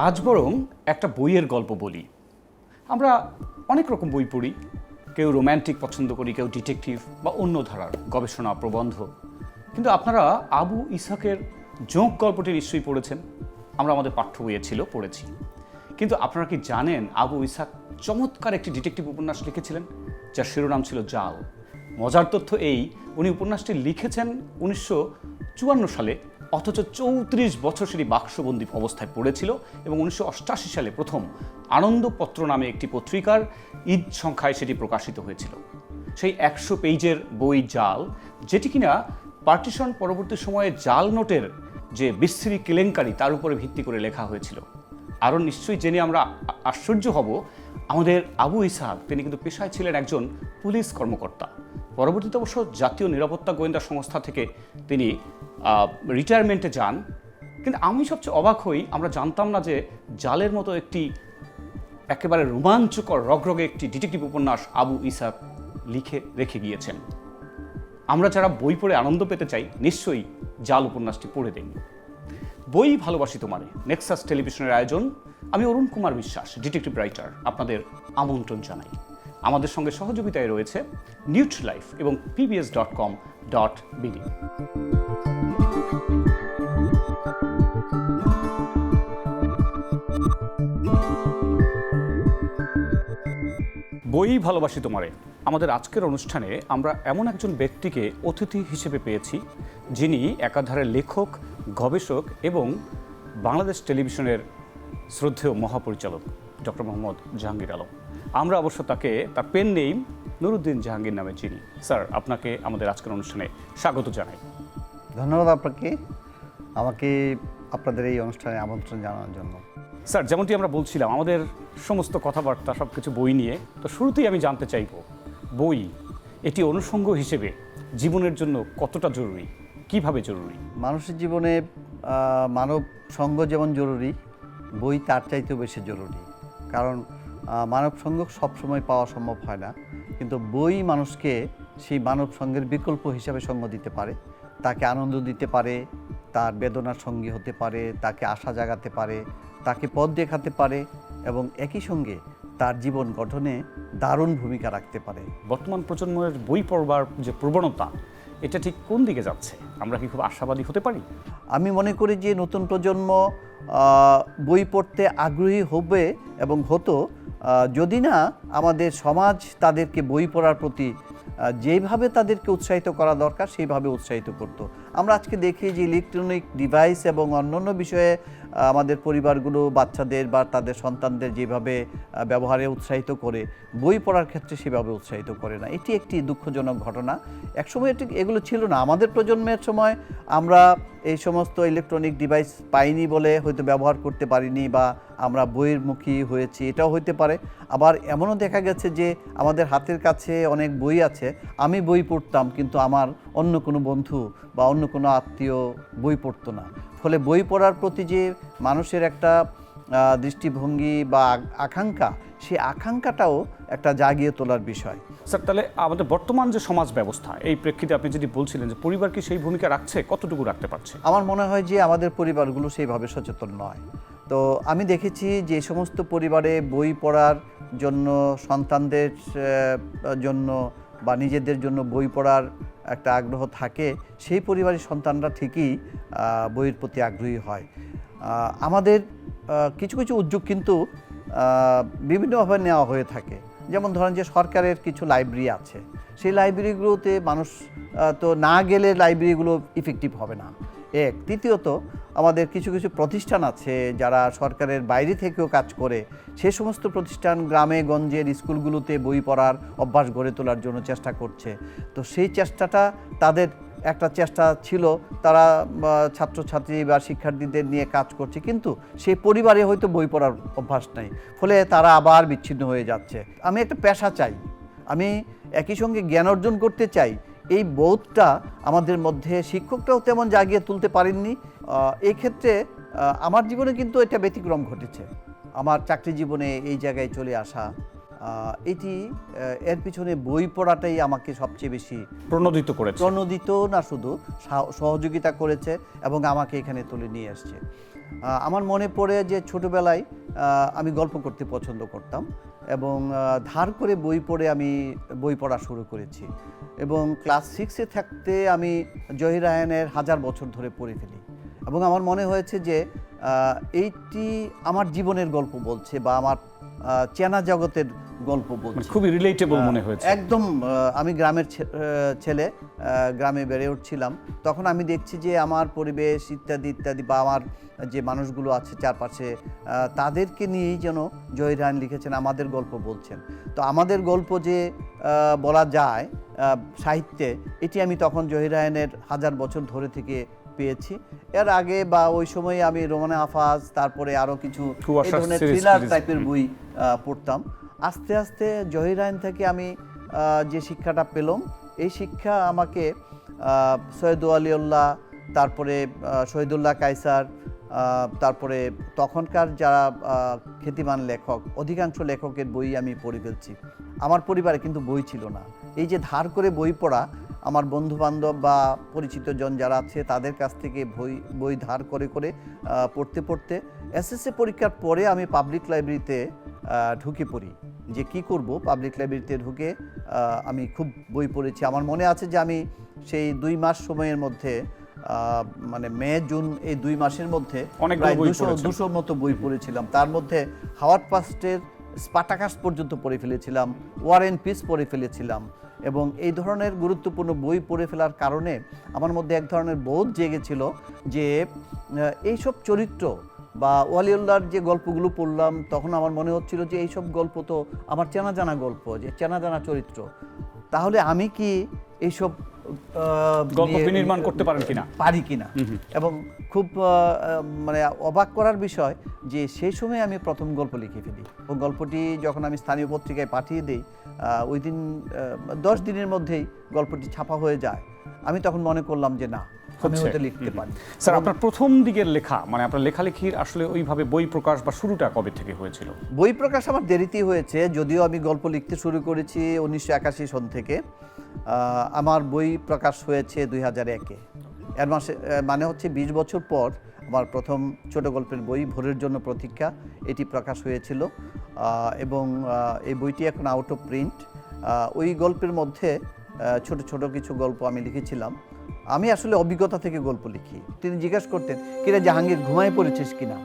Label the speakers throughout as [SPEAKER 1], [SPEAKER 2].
[SPEAKER 1] আজ বরং একটা বইয়ের গল্প বলি। আমরা অনেক রকম বই পড়ি, কেউ রোম্যান্টিক পছন্দ করি, কেউ ডিটেকটিভ বা অন্য ধারার গবেষণা প্রবন্ধ। কিন্তু আপনারা আবু ইসহাকের জোঁক গল্পটি নিশ্চয়ই পড়েছেন। আমরা আমাদের পাঠ্য বইয়ে ছিল, পড়েছি। কিন্তু আপনারা কি জানেন আবু ইসহাক চমৎকার একটি ডিটেকটিভ উপন্যাস লিখেছিলেন যার শিরোনাম ছিল জাল। মজার তথ্য এই, উনি উপন্যাসটি লিখেছেন 1954 সালে, অথচ 34 বছর সেটি বাক্সবন্দী অবস্থায় পড়েছিল এবং 1988 সালে প্রথম আনন্দপত্র নামে একটি পত্রিকার ঈদ সংখ্যায় সেটি প্রকাশিত হয়েছিল। সেই 100 পেজের বই জাল, যেটি কিনা পার্টিশন পরবর্তী সময়ে জাল নোটের যে বিশ্রী কেলেঙ্কারি তার উপরে ভিত্তি করে লেখা হয়েছিল। আরও নিশ্চয়ই জেনে আমরা আশ্চর্য হব, আমাদের আবু ইসহাক তিনি কিন্তু পেশায় ছিলেন একজন পুলিশ কর্মকর্তা। পরবর্তীতে অবশ্য জাতীয় নিরাপত্তা গোয়েন্দা সংস্থা থেকে তিনি রিটায়ারমেন্টে যান। কিন্তু আমি সবচেয়ে অবাক হই, আমরা জানতাম না যে জালের মতো একটি একেবারে রোমাঞ্চকর রগরগে একটি ডিটেকটিভ উপন্যাস আবু ইসহাক লিখে রেখে গিয়েছেন। আমরা যারা বই পড়ে আনন্দ পেতে চাই, নিশ্চয়ই জাল উপন্যাসটি পড়ে দিন। বই ভালোবাসি তোমারে নেক্সাস টেলিভিশনের আয়োজন। আমি অরুণ কুমার বিশ্বাস, ডিটেকটিভ রাইটার, আপনাদের আমন্ত্রণ জানাই। আমাদের সঙ্গে সহযোগিতায় রয়েছে নিউট্রিলাইফ এবং pbs.com.bd। বই ভালোবাসি তোমারে আমাদের আজকের অনুষ্ঠানে আমরা এমন একজন ব্যক্তিকে অতিথি হিসেবে পেয়েছি, যিনি একাধারে লেখক, গবেষক এবং বাংলাদেশ টেলিভিশনের শ্রদ্ধেয় মহাপরিচালক ডক্টর মোহাম্মদ জাহাঙ্গীর আলম। আমরা অবশ্য তাকে তার পেন নেম নুরুদ্দিন জাহাঙ্গীর নামে চিনি। স্যার, আপনাকে আমাদের আজকের অনুষ্ঠানে স্বাগত জানাই।
[SPEAKER 2] ধন্যবাদ আপনাকে, আমাকে আপনাদের এই অনুষ্ঠানে আমন্ত্রণ জানানোর জন্য।
[SPEAKER 1] স্যার, যেমনটি আমরা বলছিলাম, আমাদের সমস্ত কথাবার্তা সব কিছু বই নিয়ে। তো শুরুতেই আমি জানতে চাইব, বই এটি অনুষঙ্গ হিসেবে জীবনের জন্য কতটা জরুরি, কিভাবে জরুরি?
[SPEAKER 2] মানুষের জীবনে মানব সঙ্গ যেমন জরুরি, বই তার চাইতেও বেশি জরুরি। কারণ মানব সঙ্গ সবসময় পাওয়া সম্ভব হয় না, কিন্তু বই মানুষকে সেই মানব সঙ্গের বিকল্প হিসাবে সঙ্গ দিতে পারে, তাকে আনন্দ দিতে পারে, তার বেদনার সঙ্গী হতে পারে, তাকে আশা জাগাতে পারে, তাকে পথ দেখাতে পারে এবং একই সঙ্গে তার জীবন গঠনে দারুণ ভূমিকা রাখতে পারে।
[SPEAKER 1] বর্তমান প্রজন্মের বই পড়বার যে প্রবণতা, এটা ঠিক কোন দিকে যাচ্ছে? আমরা কি খুব আশাবাদী হতে পারি?
[SPEAKER 2] আমি মনে করি যে নতুন প্রজন্ম বই পড়তে আগ্রহী হবে এবং হতো যদি না আমাদের সমাজ তাদেরকে বই পড়ার প্রতি যেভাবে তাদেরকে উৎসাহিত করা দরকার সেইভাবে উৎসাহিত করত। আমরা আজকে দেখি যে ইলেকট্রনিক ডিভাইস এবং অন্যান্য বিষয়ে আমাদের পরিবারগুলো বাচ্চাদের বা তাদের সন্তানদের যেভাবে ব্যবহারে উৎসাহিত করে, বই পড়ার ক্ষেত্রে সেভাবে উৎসাহিত করে না। এটি একটি দুঃখজনক ঘটনা। একসময় এগুলো ছিল না। আমাদের প্রজন্মের সময় আমরা এই সমস্ত ইলেকট্রনিক ডিভাইস পাইনি বলে হয়তো ব্যবহার করতে পারিনি বা আমরা বইয়ের মুখী হয়েছি, এটাও হতে পারে। আবার এমনও দেখা গেছে যে আমাদের হাতের কাছে অনেক বই আছে, আমি বই পড়তাম কিন্তু আমার অন্য কোনো বন্ধু বা অন্য কোনো আত্মীয় বই পড়তো না। ফলে বই পড়ার প্রতি যে মানুষের একটা দৃষ্টিভঙ্গি বা আকাঙ্ক্ষা, সেই আকাঙ্ক্ষাটাও একটা জাগিয়ে তোলার বিষয়।
[SPEAKER 1] স্যার, তাহলে আমাদের বর্তমান যে সমাজ ব্যবস্থা, এই প্রেক্ষিতে আপনি যদি বলছিলেন যে পরিবার কি সেই ভূমিকা রাখছে, কতটুকু রাখতে পারছে?
[SPEAKER 2] আমার মনে হয় যে আমাদের পরিবারগুলো সেইভাবে সচেতন নয়। তো আমি দেখেছি যে সমস্ত পরিবারে বই পড়ার জন্য, সন্তানদের জন্য বা নিজেদের জন্য বই পড়ার একটা আগ্রহ থাকে, সেই পরিবারের সন্তানরা ঠিকই বইয়ের প্রতি আগ্রহী হয়। আমাদের কিছু কিছু উদ্যোগ কিন্তু বিভিন্নভাবে নেওয়া হয়ে থাকে। যেমন ধরেন যে সরকারের কিছু লাইব্রেরি আছে, সেই লাইব্রেরিগুলোতে মানুষ তো না গেলে লাইব্রেরিগুলো ইফেক্টিভ হবে না। এক, দ্বিতীয়ত আমাদের কিছু কিছু প্রতিষ্ঠান আছে যারা সরকারের বাইরে থেকেও কাজ করে, সে সমস্ত প্রতিষ্ঠান গ্রামে গঞ্জের স্কুলগুলোতে বই পড়ার অভ্যাস গড়ে তোলার জন্য চেষ্টা করছে। তো সেই চেষ্টাটা তাদের একটা চেষ্টা ছিল, তারা ছাত্রছাত্রী বা শিক্ষার্থীদের নিয়ে কাজ করছে, কিন্তু সেই পরিবারে হয়তো বই পড়ার অভ্যাস নাই, ফলে তারা আবার বিচ্ছিন্ন হয়ে যাচ্ছে। আমি একটা পেশা চাই, আমি একই সঙ্গে জ্ঞান অর্জন করতে চাই, এই বোধটা আমাদের মধ্যে শিক্ষকরাও তেমন জাগিয়ে তুলতে পারেননি। এই ক্ষেত্রে আমার জীবনে কিন্তু এটা ব্যতিক্রম ঘটেছে। আমার চাকরি জীবনে এই জায়গায় চলে আসা, এটি এর পিছনে বই পড়াটাই আমাকে সবচেয়ে বেশি প্রণোদিত না শুধু সহযোগিতা করেছে এবং আমাকে এখানে তুলে নিয়ে আসছে। আমার মনে পড়ে যে ছোটবেলায় আমি গল্প করতে পছন্দ করতাম এবং ধার করে বই পড়ে আমি বই পড়া শুরু করেছি এবং ক্লাস 6-এ থাকতে আমি জহির রায়হানের 1000 বছর ধরে পড়ে ফেলি এবং আমার মনে হয়েছে যে এইটি আমার জীবনের গল্প বলছে বা আমার চেনা জগতের গল্প বলছে,
[SPEAKER 1] খুবই রিলেটেবল মনে হয়েছে।
[SPEAKER 2] একদম। আমি গ্রামের ছেলে, গ্রামে বেড়ে উঠছিলাম, তখন আমি দেখছি যে আমার পরিবেশ ইত্যাদি ইত্যাদি বা আমার যে মানুষগুলো আছে চারপাশে তাদেরকে নিয়েই যেন জহির রায়হান লিখেছেন, আমাদের গল্প বলছেন। তো আমাদের গল্প যে বলা যায় সাহিত্যে, এটি আমি তখন জহির রায়হানের 1000 বছর ধরে থেকে পেয়েছি। এর আগে বা ওই সময়ে আমি রোমানা আফাজ, তারপরে আরও কিছু এই ধরনের থ্রিলার টাইপের বই পড়তাম। আস্তে আস্তে জহির রায়হান থেকে আমি যে শিক্ষাটা পেলাম, এই শিক্ষা আমাকে সৈয়দ ওয়ালিউল্লাহ, তারপরে শহীদুল্লাহ কায়সার, তারপরে তখনকার যারা খ্যাতিমান লেখক, অধিকাংশ লেখকের বই আমি পড়ে ফেলছি। আমার পরিবারে কিন্তু বই ছিল না। এই যে ধার করে বই পড়া, আমার বন্ধুবান্ধব বা পরিচিত জন যারা আছে তাদের কাছ থেকে বই ধার করে করে পড়তে পড়তে এসএসসি পরীক্ষার পরে আমি পাবলিক লাইব্রেরিতে ঢুকে পড়ি। যে কি করব, পাবলিক লাইব্রেরিতে ঢুকে আমি খুব বই পড়েছি। আমার মনে আছে যে আমি সেই 2 মাস সময়ের মধ্যে, মানে মে জুন, এই 2 মাসের মধ্যে প্রায় 200 মতো বই পড়েছিলাম। তার মধ্যে হাওয়ার্ড ফার্স্টের স্পার্টাকাস পর্যন্ত পড়ে ফেলেছিলাম, ওয়ার এন্ড পিস পড়ে ফেলেছিলাম এবং এই ধরনের গুরুত্বপূর্ণ বই পড়ে ফেলার কারণে আমার মধ্যে এক ধরনের বোধ জেগেছিল যে এইসব চরিত্র বা ওয়ালিউল্লাহর যে গল্পগুলো পড়লাম, তখন আমার মনে হচ্ছিল যে এইসব গল্প তো আমার চেনা জানা গল্প, যে চেনা জানা চরিত্র, তাহলে আমি কি এইসব
[SPEAKER 1] গল্প নির্মাণ করতে পারি কিনা।
[SPEAKER 2] এবং খুব মানে অবাক করার বিষয় যে সেই সময় আমি প্রথম গল্প লিখে ফেলি ও গল্পটি যখন আমি স্থানীয় পত্রিকায় পাঠিয়ে দিই, ওই দিন 10 দিনের মধ্যেই গল্পটি ছাপা হয়ে যায়। আমি তখন মনে করলাম যে না, আমি হয়তো লিখতে পারি।
[SPEAKER 1] স্যার, আপনার প্রথম দিকের লেখা, মানে আপনার লেখালেখির আসলে ওইভাবে বই প্রকাশ বা শুরুটা কবে থেকে হয়েছিল?
[SPEAKER 2] বই প্রকাশ আমার দেরিতেই হয়েছে, যদিও আমি গল্প লিখতে শুরু করেছি 1981 সন থেকে। আমার বই প্রকাশ হয়েছে 2001-এ। এর মাসে মানে হচ্ছে 20 বছর পর আমার প্রথম ছোট গল্পের বই ভোরের জন্য প্রতীক্ষা, এটি প্রকাশ হয়েছিল এবং এই বইটি এখন আউট অফ প্রিন্ট। ওই গল্পের মধ্যে ছোট ছোট কিছু গল্প আমি লিখেছিলাম। আমি আসলে অভিজ্ঞতা থেকে গল্প লিখি। তিনি জিজ্ঞাসা করতেন, কিরে জাহাঙ্গীর, ঘুমায় পড়েছিস কিনা?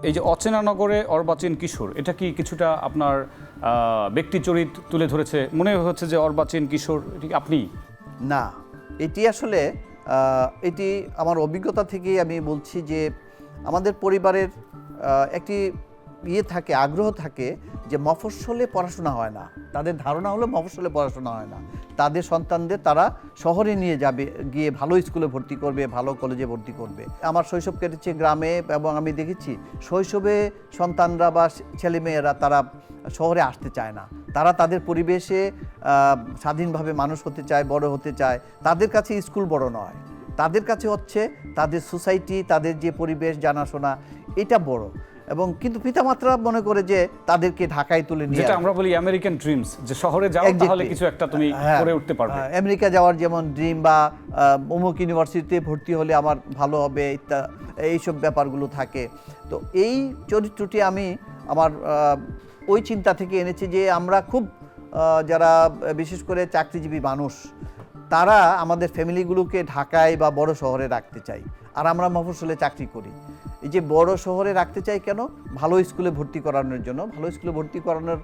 [SPEAKER 1] এই যে অচেনা নগরে অর্বাচীন কিশোর, এটা কি কিছুটা আপনার ব্যক্তি চরিত্র তুলে ধরেছে? মনে হচ্ছে যে অর্বাচীন কিশোর এটি আপনি?
[SPEAKER 2] না, এটি আসলে এটি আমার অভিজ্ঞতা থেকেই আমি বলছি যে আমাদের পরিবারের একটি থাকে, আগ্রহ থাকে যে মফস্বলে পড়াশোনা হয় না। তাদের ধারণা হলো মফস্বলে পড়াশোনা হয় না, তাদের সন্তানদের তারা শহরে নিয়ে যাবে, গিয়ে ভালো স্কুলে ভর্তি করবে, ভালো কলেজে ভর্তি করবে। আমার শৈশব কেটেছে গ্রামে এবং আমি দেখেছি শৈশবে সন্তানরা বা ছেলেমেয়েরা তারা শহরে আসতে চায় না। তারা তাদের পরিবেশে স্বাধীনভাবে মানুষ হতে চায়, বড় হতে চায়। তাদের কাছে স্কুল বড় নয়, তাদের কাছে হচ্ছে তাদের সোসাইটি, তাদের যে পরিবেশ জানাশোনা, এটা বড়। এবং কিন্তু পিতামাতারা মনে করে যে তাদেরকে ঢাকায় তুলে নিয়ে,
[SPEAKER 1] যেটা আমরা বলি আমেরিকান ড্রিমস, যে শহরে যাও তাহলে কিছু একটা তুমি করে উঠতে পারবে।
[SPEAKER 2] আমেরিকা যাওয়ার যেমন ড্রিম বা অমুক ইউনিভার্সিটিতে ভর্তি হলে আমার ভালো হবে, এইসব ব্যাপারগুলো থাকে। তো এই চরিত্রটি আমি আমার ওই চিন্তা থেকে এনেছি যে আমরা খুব যারা বিশেষ করে চাকরিজীবী মানুষ, তারা আমাদের ফ্যামিলিগুলোকে ঢাকায় বা বড় শহরে রাখতে চাই, আর আমরা মফস্বলে চাকরি করি। এই যে বড় শহরে রাখতে চাই কেন? ভালো স্কুলে ভর্তি করানোর জন্য। ভালো স্কুলে ভর্তি করানোর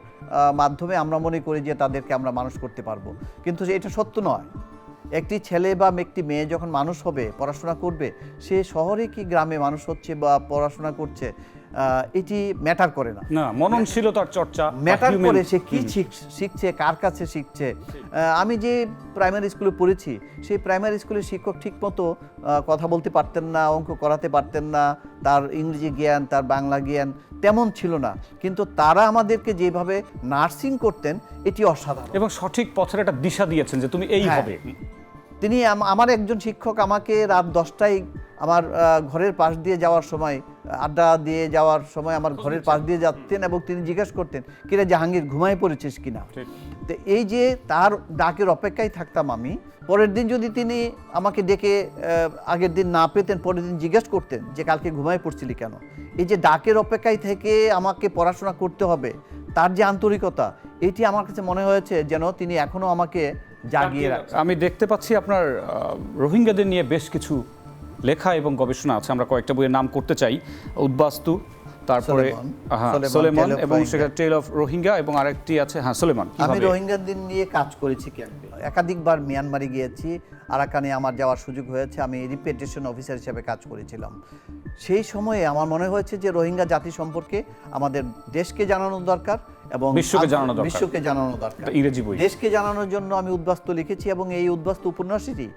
[SPEAKER 2] মাধ্যমে আমরা মনে করি যে তাদেরকে আমরা মানুষ করতে পারবো, কিন্তু এটা সত্য নয়। একটি ছেলে বা একটি মেয়ে যখন মানুষ হবে, পড়াশোনা করবে, সে শহরে কি গ্রামে মানুষ হচ্ছে বা পড়াশোনা করছে, এটি ম্যাটার করে না।
[SPEAKER 1] না, মননশীলতার চর্চা
[SPEAKER 2] ম্যাটার করে সে কি শিখছে, কার কাছে শিখছে। আমি যে প্রাইমারি স্কুলে পড়েছি সেই প্রাইমারি স্কুলের শিক্ষক ঠিকমতো কথা বলতে পারতেন না, অঙ্ক করাতে পারতেন না, তার ইংরেজি জ্ঞান, তার বাংলা জ্ঞান তেমন ছিল না, কিন্তু তারা আমাদেরকে যেভাবে নার্সিং করতেন এটি অসাধারণ
[SPEAKER 1] এবং সঠিক পথের একটা দিশা দিয়েছেন যে তুমি এই হবে।
[SPEAKER 2] তিনি আমার একজন শিক্ষক আমাকে রাত 10টায় আমার ঘরের পাশ দিয়ে যাওয়ার সময়, আড্ডা দিয়ে যাওয়ার সময় আমার ঘরের পাশ দিয়ে যাচ্তেন এবং তিনি জিজ্ঞেস করতেন, কিরে জাহাঙ্গীর ঘুমায় পড়েছিস কিনা। তো এই যে তার ডাকের অপেক্ষায় থাকতাম আমি, পরের দিন যদি তিনি আমাকে ডেকে আগের দিন না পেতেন, পরের দিন জিজ্ঞেস করতেন যে কালকে ঘুমায় পড়ছিলি কেন। এই যে ডাকের অপেক্ষায় থেকে আমাকে পড়াশোনা করতে হবে, তার যে আন্তরিকতা, এটি আমার কাছে মনে হয়েছে যেন তিনি এখনো আমাকে জাগিয়ে রাখছেন।
[SPEAKER 1] আমি দেখতে পাচ্ছি আপনার রোহিঙ্গাদের নিয়ে বেশ কিছু লেখা এবং গবেষণা আছে। আমরা কয়েকটা বইয়ের নাম করতে চাই। উদ্বাস্তু, তারপরে সোলেমন এবং সেটা টেল অফ রোহিঙ্গা, এবং আরেকটি আছে সোলেমন।
[SPEAKER 2] আমি রোহিঙ্গাদের নিয়ে কাজ করেছি ক্যাম্পে, একাধিকবার মিয়ানমারে গিয়েছি, আরাকানে আমার যাওয়ার সুযোগ হয়েছে, আমি রিপ্রেজেন্টেশন অফিসার হিসেবে কাজ করেছিলাম। সেই সময়ে আমার মনে হয়েছে যে রোহিঙ্গা জাতি সম্পর্কে আমাদের দেশকে জানানো দরকার এবং
[SPEAKER 1] বিশ্বকে
[SPEAKER 2] জানানো দরকার।
[SPEAKER 1] ইংরেজি বই
[SPEAKER 2] দেশকে জানানোর জন্য আমি উদ্বাস্তু লিখেছি এবং এই উদ্বাস্তু উপন্যাসটি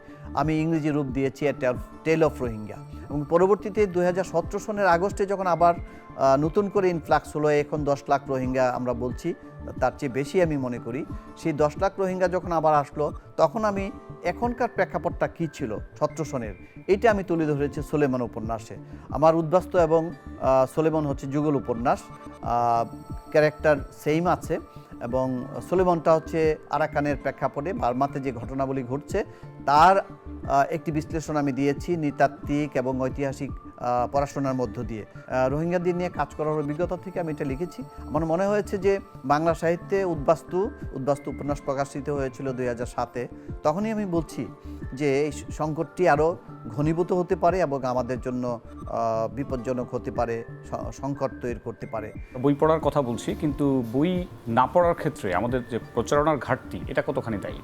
[SPEAKER 2] আমি ইংরেজি রূপ দিয়েছি টেল অফ রোহিঙ্গা। এবং পরবর্তীতে 2017 সনের আগস্টে যখন আবার নতুন করে ইনফ্লাক্স হলো, এখন 10 লাখ রোহিঙ্গা আমরা বলছি, তার চেয়ে বেশি আমি মনে করি। সেই 10 লাখ রোহিঙ্গা যখন আবার আসলো, তখন আমি এখনকার প্রেক্ষাপটটা কী ছিল 17 সনের, এইটা আমি তুলে ধরেছি সোলেমন উপন্যাসে। আমার উদ্বাস্তু এবং সোলেমন হচ্ছে যুগল উপন্যাস, ক্যারেক্টার সেম আছে, এবং সোলেমনটা হচ্ছে আরাকানের প্রেক্ষাপটে বার্মাতে যে ঘটনাবলী ঘটছে তার একটি বিশ্লেষণ আমি দিয়েছি নৃতাত্ত্বিক এবং ঐতিহাসিক পড়াশোনার মধ্য দিয়ে। রোহিঙ্গাদের নিয়ে কাজ করার অভিজ্ঞতা থেকে আমি এটা লিখেছি। আমার মনে হয়েছে যে বাংলা সাহিত্যে উদ্বাস্তু উপন্যাস প্রকাশিত হয়েছিল 2007-এ, তখনই আমি বলছি যে এই সংকটটি আরও ঘনীভূত হতে পারে এবং আমাদের জন্য বিপজ্জনক হতে পারে, সংকট তৈরি করতে পারে।
[SPEAKER 1] বই পড়ার কথা বলছি, কিন্তু বই না পড়ার ক্ষেত্রে আমাদের যে প্রচারণার ঘাটতি, এটা কতখানি দায়ী?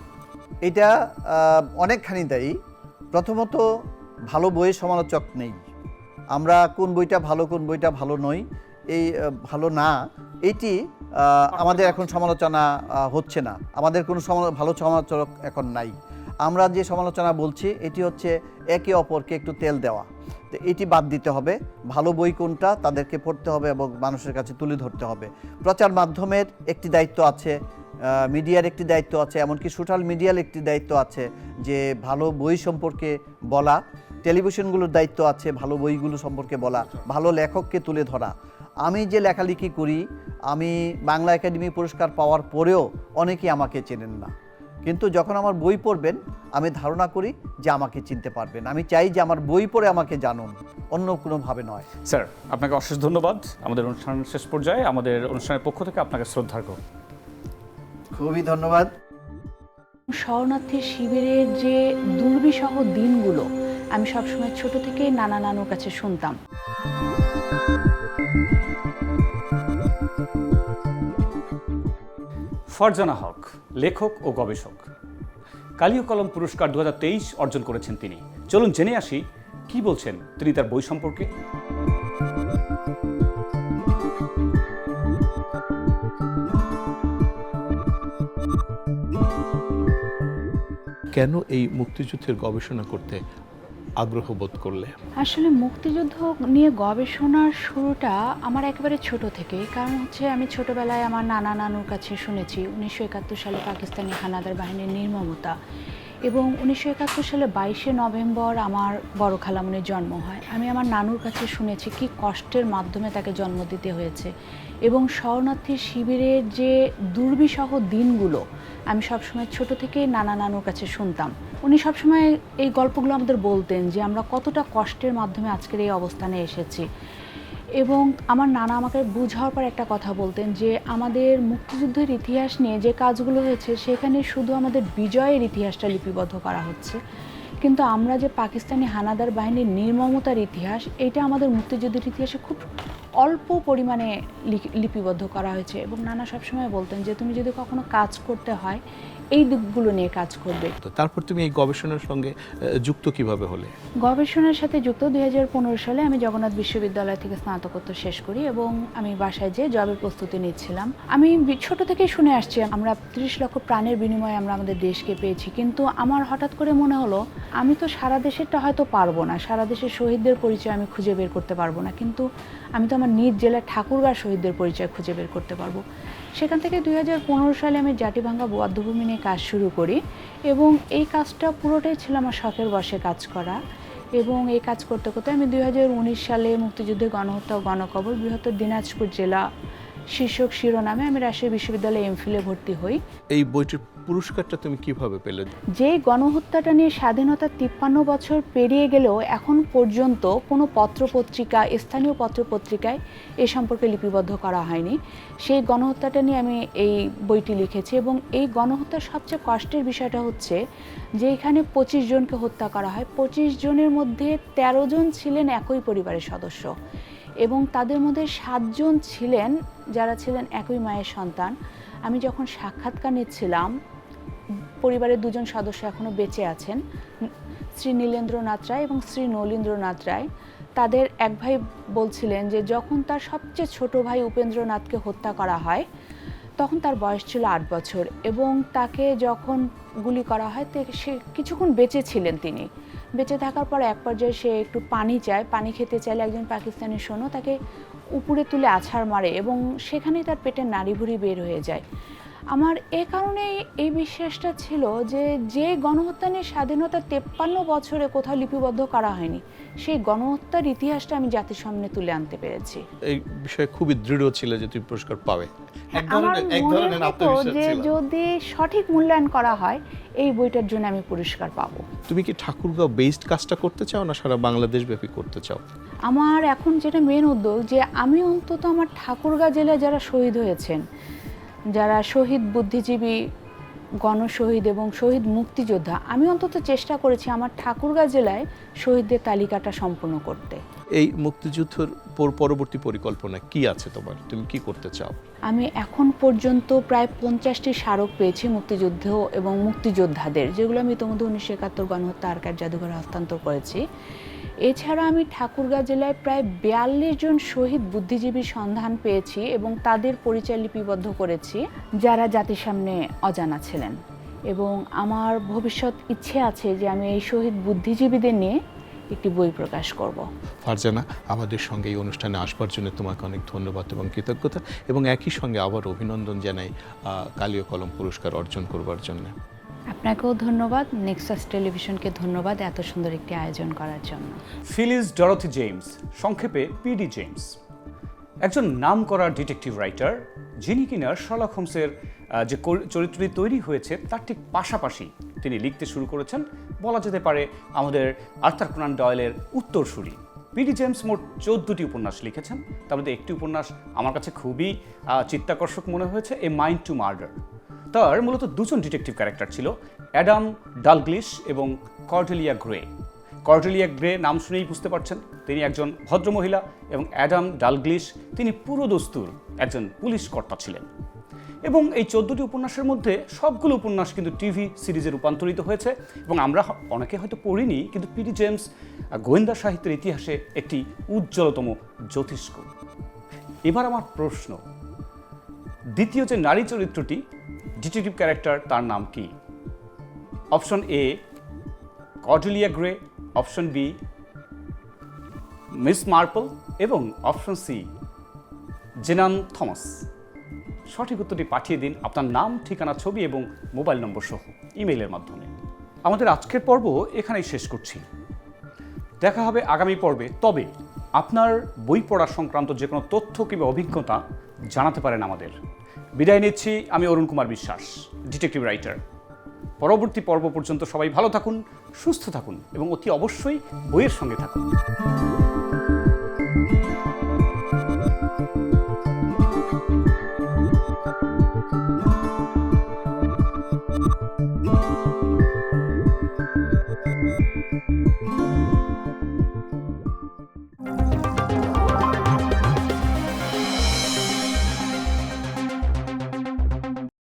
[SPEAKER 2] এটা অনেকখানি দায়ী। প্রথমত, ভালো বইয়ের সমালোচক নেই। আমরা কোন বইটা ভালো, কোন বইটা ভালো নয়, এই ভালো না, এইটি আমাদের এখন সমালোচনা হচ্ছে না। আমাদের কোনো ভালো সমালোচক এখন নাই। আমরা যে সমালোচনা বলছি এটি হচ্ছে একে অপরকে একটু তেল দেওয়া। তো এটি বাদ দিতে হবে। ভালো বই কোনটা তাদেরকে পড়তে হবে এবং মানুষের কাছে তুলে ধরতে হবে। প্রচার মাধ্যমের একটি দায়িত্ব আছে, মিডিয়ার একটি দায়িত্ব আছে, এমনকি সোশ্যাল মিডিয়ার একটি দায়িত্ব আছে যে ভালো বই সম্পর্কে বলা। টেলিভিশনগুলোর দায়িত্ব আছে ভালো বইগুলো সম্পর্কে বলা, ভালো লেখককে তুলে ধরা। আমি যে লেখালেখি করি, আমি বাংলা একাডেমি পুরস্কার পাওয়ার পরেও অনেকেই আমাকে চেনেন না, কিন্তু যখন আমার বই পড়বেন আমি ধারণা করি যে আমাকে চিনতে পারবেন। আমি চাই যে আমার বই পড়ে আমাকে জানুন, অন্য কোনোভাবে নয়।
[SPEAKER 1] স্যার, আপনাকে অশেষ ধন্যবাদ। আমাদের অনুষ্ঠান শেষ পর্যায়ে আমাদের অনুষ্ঠানের পক্ষ থেকে আপনাকে শ্রদ্ধার্ঘ্য।
[SPEAKER 2] খুবই ধন্যবাদ।
[SPEAKER 3] শরণার্থী শিবিরের যে দুর্বিষহ দিনগুলো আমি সবসময় ছোট থেকেই নানা নানুর কাছে শুনতাম।
[SPEAKER 1] ফারজানা হক লেখক ও গবেষক, কালীয় কলম পুরস্কার 2023 অর্জন করেছেন তিনি। চলুন জেনে আসি কি বলছেন তিনি তার বই সম্পর্কে।
[SPEAKER 4] কেন এই মুক্তিযুদ্ধের গবেষণা করতে আগ্রহ বোধ করলে?
[SPEAKER 3] আসলে মুক্তিযুদ্ধ নিয়ে গবেষণার শুরুটা আমার একেবারে ছোট থেকে। কারণ হচ্ছে আমি ছোটবেলায় আমার নানা নানুর কাছে শুনেছি 1971 সালে পাকিস্তানি হানাদার বাহিনীর নির্মমতা, এবং 1971 সালে 22শে নভেম্বর আমার বড় খালামণির জন্ম হয়। আমি আমার নানুর কাছে শুনেছি কি কষ্টের মাধ্যমে তাকে জন্ম দিতে হয়েছে, এবং শরণার্থী শিবিরের যে দুর্বিষহ দিনগুলো আমি সবসময় ছোট থেকেই নানা নানুর কাছে শুনতাম। উনি সবসময় এই গল্পগুলো আমাদের বলতেন যে আমরা কতটা কষ্টের মাধ্যমে আজকের এই অবস্থানে এসেছি। এবং আমার নানা আমাকে বুঝাওয়ার পর একটা কথা বলতেন যে আমাদের মুক্তিযুদ্ধের ইতিহাস নিয়ে যে কাজগুলো হয়েছে সেখানে শুধু আমাদের বিজয়ের ইতিহাসটা লিপিবদ্ধ করা হচ্ছে, কিন্তু আমরা যে পাকিস্তানি হানাদার বাহিনীর নির্মমতার ইতিহাস, এটা আমাদের মুক্তিযুদ্ধের ইতিহাসে খুব অল্প পরিমাণে লিপিবদ্ধ করা হয়েছে। এবং নানা সবসময় বলতেন যে তুমি যদি কখনো কাজ করতে হয় এই দিকগুলো নিয়ে কাজ করবে।
[SPEAKER 4] তো তারপর তুমি এই গবেষণার সঙ্গে যুক্ত কিভাবে হলে?
[SPEAKER 3] গবেষণার সাথে যুক্ত 2015 সালে আমি জগন্নাথ বিশ্ববিদ্যালয় থেকে স্নাতকোত্তর শেষ করি এবং আমি বাসায় যেয়ে জবের প্রস্তুতি নিচ্ছিলাম। আমি ছোট থেকেই শুনে আসছি আমরা 30 লক্ষ প্রাণের বিনিময়ে আমরা আমাদের দেশকে পেয়েছি, কিন্তু আমার হঠাৎ করে মনে হলো আমি তো সারা দেশেরটা হয়তো পারবো না, সারা দেশের শহীদদের পরিচয় আমি খুঁজে বের করতে পারবো না, কিন্তু আমি তো আমার নিজ জেলার ঠাকুরগাঁর শহীদদের পরিচয় খুঁজে বের করতে পারবো। সেখান থেকে 2015 সালে আমি জাতিভাঙ্গা বৌদ্ধভূমি নিয়ে কাজ শুরু করি এবং এই কাজটা পুরোটাই ছিল আমার শখের বশে কাজ করা। এবং এই কাজ করতে করতে আমি 2019 সালে মুক্তিযুদ্ধে গণহত্যা ও গণকবর বৃহত্তর দিনাজপুর জেলা শীর্ষক শিরোনামে আমি রাজশাহী বিশ্ববিদ্যালয়ে এমফিলে ভর্তি হই।
[SPEAKER 4] এই বইটির পুরস্কারটা তুমি কিভাবে পেলে?
[SPEAKER 3] যে গণহত্যাটা নিয়ে স্বাধীনতা 53 বছর পেরিয়ে গেলেও এখন পর্যন্ত কোনো পত্রপত্রিকা, স্থানীয় পত্রপত্রিকায় এ সম্পর্কে লিপিবদ্ধ করা হয়নি। সেই গণহত্যাটা নিয়ে আমি এই বইটি লিখেছি এবং এই গণহত্যার সবচেয়ে কষ্টের বিষয়টা হচ্ছে যে এখানে 25 জনকে হত্যা করা হয়। 25 জনের মধ্যে 13 জন ছিলেন একই পরিবারের সদস্য এবং তাদের মধ্যে 7 জন ছিলেন যারা ছিলেন একই মায়ের সন্তান। আমি যখন সাক্ষাৎকার নিচ্ছিলাম, পরিবারের 2 জন সদস্য এখনও বেঁচে আছেন, শ্রী নীলেন্দ্রনাথ রায় এবং শ্রী নলীন্দ্রনাথ রায়। তাদের এক ভাই বলছিলেন যে যখন তার সবচেয়ে ছোট ভাই উপেন্দ্রনাথকে হত্যা করা হয় তখন তার বয়স ছিল 8 বছর এবং তাকে যখন গুলি করা হয় সে কিছুক্ষণ বেঁচে ছিলেন। তিনি বেঁচে থাকার পর এক পর্যায়ে সে একটু পানি চায়, পানি খেতে চাইলে একজন পাকিস্তানি সৈন্য তাকে উপরে তুলে আছাড় মারে এবং সেখানেই তার পেটের নাড়িভুড়ি বের হয়ে যায়। আমার এ কারণে এই বিশ্বাসটা ছিল যে যে গণহত্যা নিয়ে স্বাধীনতা 53 বছরে কোথাও লিপিবদ্ধ করা হয়নি, সেই গণহত্যার ইতিহাসটা আমি জাতির সামনে তুলে আনতে পেরেছি।
[SPEAKER 4] এই বিষয়ে খুবই দৃঢ় ছিল যে তুমি পুরস্কার পাবে।
[SPEAKER 3] আমার মনে হতো যে যদি সঠিক মূল্যায়ন করা হয় এই বইটার জন্য আমি পুরস্কার পাবো।
[SPEAKER 4] তুমি কি ঠাকুরগাঁও বেসড কাজটা করতে চাও না সারা বাংলাদেশ ব্যাপী করতে চাও?
[SPEAKER 3] আমার এখন যেটা মেন উদ্যোগ যে আমি অন্তত আমার ঠাকুরগাঁও জেলায় যারা শহীদ হয়েছেন, যারা শহীদ বুদ্ধিজীবী, গণশহীদ এবং শহীদ মুক্তিযোদ্ধা, আমি অন্তত চেষ্টা করেছি আমার ঠাকুরগাঁও জেলায় শহীদদের তালিকাটা সম্পূর্ণ করতে।
[SPEAKER 4] এই মুক্তিযুদ্ধের পরবর্তী পরিকল্পনা কি আছে তোমার? তুমি কি করতে চাও?
[SPEAKER 3] আমি এখন পর্যন্ত প্রায় 50টি স্মারক পেয়েছি মুক্তিযুদ্ধ এবং মুক্তিযোদ্ধাদের, যেগুলো আমি ইতিমধ্যে 1971 গণহত্যা আর্কাইভ জাদুঘরে হস্তান্তর করেছি। এছাড়া আমি ঠাকুরগাঁও জেলায় প্রায় 42 জন শহীদ বুদ্ধিজীবীর সন্ধান পেয়েছি এবং তাদের পরিচয় লিপিবদ্ধ করেছি যারা জাতির সামনে অজানা ছিলেন। এবং আমার ভবিষ্যৎ ইচ্ছে আছে যে আমি এই শহীদ বুদ্ধিজীবীদের নিয়ে একটি বই প্রকাশ করব।
[SPEAKER 4] ফারজানা, আমাদের সঙ্গে এই অনুষ্ঠানে আসবার জন্য তোমাকে অনেক ধন্যবাদ এবং কৃতজ্ঞতা, এবং একই সঙ্গে আবার অভিনন্দন জানাই কালীয় কলম পুরস্কার অর্জন করবার জন্য।
[SPEAKER 3] আপনাকেও ধন্যবাদ, নেক্সাস টেলিভিশনকে ধন্যবাদ এত সুন্দর একটি আয়োজন করার জন্য।
[SPEAKER 1] ফিলিস ডরথি জেমস, সংক্ষেপে পিডি জেমস, একজন নামকরা ডিটেকটিভ রাইটার, যিনি কিনা শার্লক হোমসের যে চরিত্রটি তৈরি হয়েছে তার ঠিক পাশাপাশি তিনি লিখতে শুরু করেছেন, বলা যেতে পারে আমাদের আর্থার কোনান ডয়েলের উত্তরসূরি। পিডি জেমস মোট 14টি উপন্যাস লিখেছেন, তার মধ্যে একটি উপন্যাস আমার কাছে খুবই চিত্তাকর্ষক মনে হয়েছে, এ মাইন্ড টু মার্ডার। তার মূলত 2 জন ডিটেকটিভ ক্যারেক্টার ছিল, অ্যাডাম ডালগ্লিশ এবং কর্ডেলিয়া গ্রে। কর্ডেলিয়া গ্রে নাম শুনেই বুঝতে পারছেন তিনি একজন ভদ্রমহিলা, এবং অ্যাডাম ডালগ্লিশ তিনি পুরোদস্তুর একজন পুলিশ কর্তা ছিলেন। এবং এই 14টি উপন্যাসের মধ্যে সবগুলো উপন্যাস কিন্তু টিভি সিরিজে রূপান্তরিত হয়েছে এবং আমরা অনেকে হয়তো পড়িনি, কিন্তু পিডি জেমস গোয়েন্দা সাহিত্যের ইতিহাসে একটি উজ্জ্বলতম জ্যোতিষ্ক। এবার আমার প্রশ্ন, দ্বিতীয় যে নারী চরিত্রটি ডিটেকটিভ ক্যারেক্টার তার নাম কি? Option A Cordelia Grey, option B Miss Marple এবং অপশন সি জেনান থমাস। সঠিক উত্তরটি পাঠিয়ে দিন আপনার নাম, ঠিকানা, ছবি এবং মোবাইল নম্বর সহ ইমেইলের মাধ্যমে। আমাদের আজকের পর্ব এখানেই শেষ করছি। দেখা হবে আগামী পর্বে। তবে আপনার বই পড়া সংক্রান্ত যে কোনো তথ্য কিংবা অভিজ্ঞতা জানাতে পারেন আমাদের। বিদায় নিচ্ছি, আমি অরুণ কুমার বিশ্বাস, ডিটেকটিভ রাইটার। পরবর্তী পর্ব পর্যন্ত সবাই ভালো থাকুন, সুস্থ থাকুন এবং অতি অবশ্যই বইয়ের সঙ্গে থাকুন।